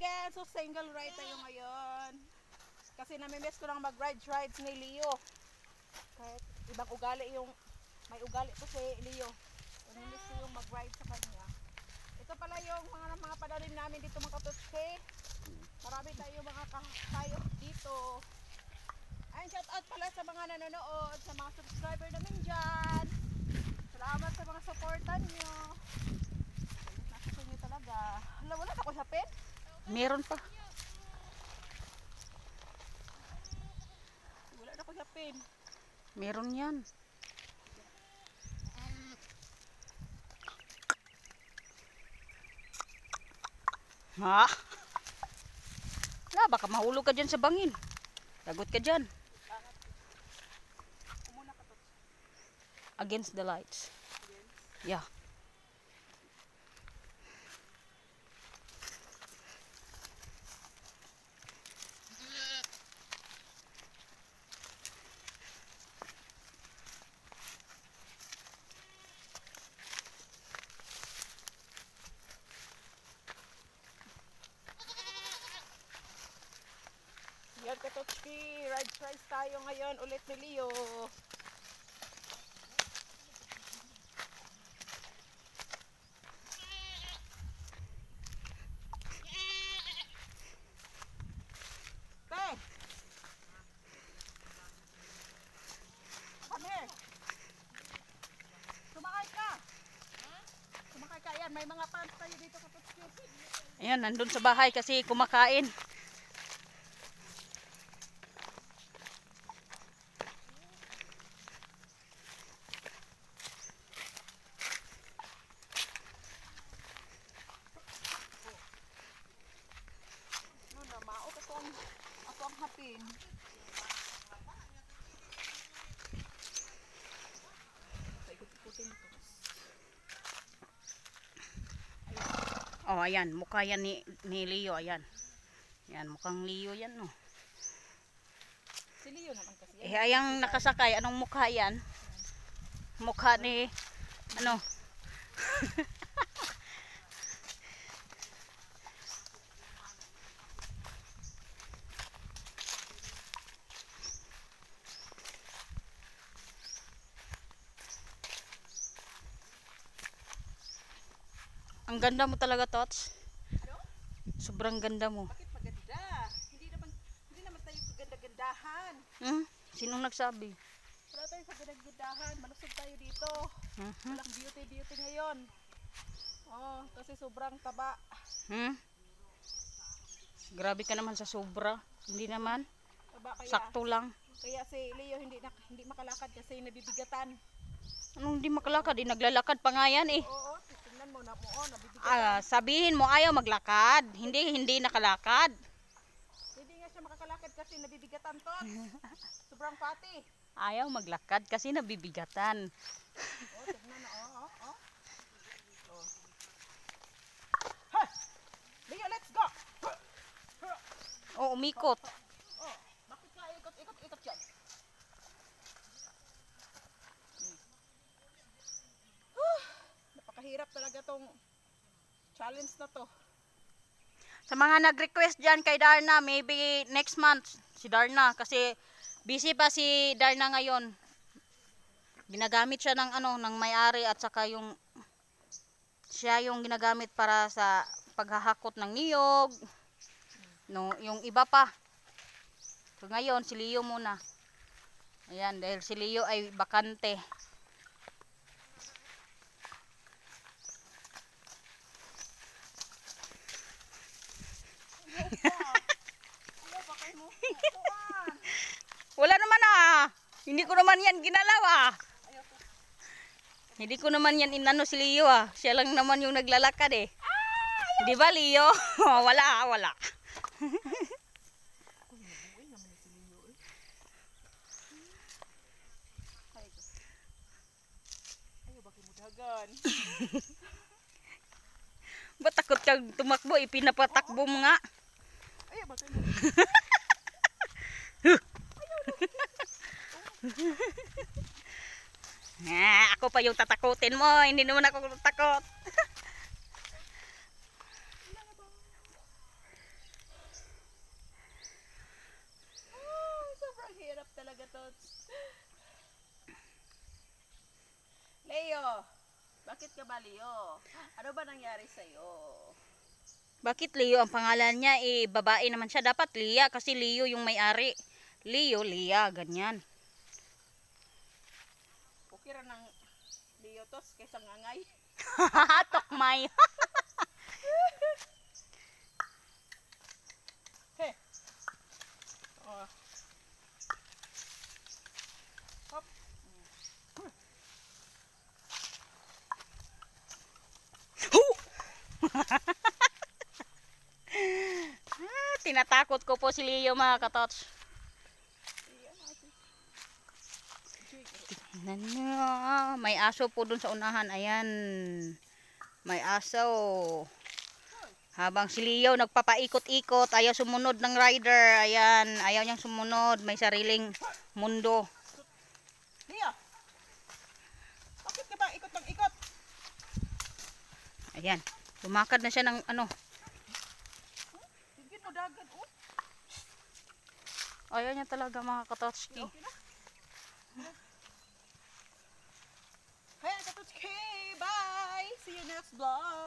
again. So single ride tayo ngayon. Kasi namimiss ko lang mag-rides ni Leo. Kahit ibang ugali yung, may ugali to si Leo. Namimiss ko yung mag-ride sa kanya. Ito pala yung mga pananim namin dito mga katutske. Marami tayo mga kahayop dito. Ayun, shout out pala sa mga nanonood, sa mga subscriber namin dyan. Salamat sa mga supportan nyo. Nakasya nyo talaga. Hala, wala na ko sa pen? Meron pa. Wala na ko sa pen. Meron yan. Ha? Wala, baka mahulog ka dyan sa bangin. Lagot ka dyan. Against the lights. Yeah. Yan katotski, rides tayo ngayon ulit ni Leo. Te! Come here! Sumakay ka! Sumakay ka, yan, may mga pants tayo dito katotski. Ayan, nandun sa bahay kasi kumakain. Ako ang hapin. Ikot-ikutin ito. Oh, ayan, mukha yan ni Leo, ayan. Ayan, mukhang Leo yan, no. Si Leo naman kasi yan. Eh, ayang nakasakay, anong mukha yan? Mukha ni, ano? Ang ganda mo talaga, Tots. Ano? Sobrang ganda mo. Bakit maganda? Hindi naman tayo kaganda-gandahan. Sinong nagsabi? Wala tayo kaganda-gandahan. Malusog tayo dito. Walang beauty ngayon. Oh, kasi sobrang taba. Grabe ka naman sa sobra. Hindi naman. Taba kaya. Sakto lang. Kaya si Leo hindi makalakad kasi nabibigatan. Anong hindi makalakad? Naglalakad pa nga yan eh. Oo, tingnan mo na nabibigatan. Sabihin mo ayaw maglakad. Hindi nakalakad. Hindi nga siya makakalakad kasi nabibigatan to. Sobrang pati. Ayaw maglakad kasi nabibigatan. Oh, tingnan na. Oh. Ha! Leo, let's go! Oh, umikot. Oh, bakit ka ikot yan? Napakahirap talaga tong challenge na to. Sa mga nag-request dyan kay Darna, maybe next month si Darna kasi busy pa si Darna ngayon. Ginagamit siya ng may-ari at saka siya yung ginagamit para sa paghahakot ng niyog. No, yung iba pa. So ngayon si Leo muna. Ayan, dahil si Leo ay bakante. Wala naman Hindi ko naman yan ginalaw Hindi ko naman yan inano si Leo Siya lang naman yung naglalakad eh. Di ba Leo? Wala. Ayaw bakit mo dagan? Ba't takot kang tumakbo? Ipinapatakbo mo nga. Ayaw bakit mo. Ako pa yung tatakutin mo. Hindi naman ako takot. ka ba, Leo? Ano ba nangyari sa'yo? Bakit Leo ang pangalan niya? Eh, babae naman siya. Dapat Lia kasi Leo yung may-ari. Leo, Lia, ganyan. Okay ra ng Leo tos kaysa ngangay. Tokmay. He. Oh. Hop. Tinatakot ko po si Leo mga katots. Tingnan nyo, may aso po dun sa unahan. Ayan. May aso. Habang si Leo nagpapaikot-ikot, ayaw sumunod ng rider. Ayan, ayaw niyang sumunod. May sariling mundo. Leo. Bakit ka ba ikot ng ikot? Ayan, lumakad na siya ng ano. Higit mo dagat, oh. Ayaw niya talaga mga katotski. Okay na. Hayaan ka, Tutski. Bye. See you next vlog.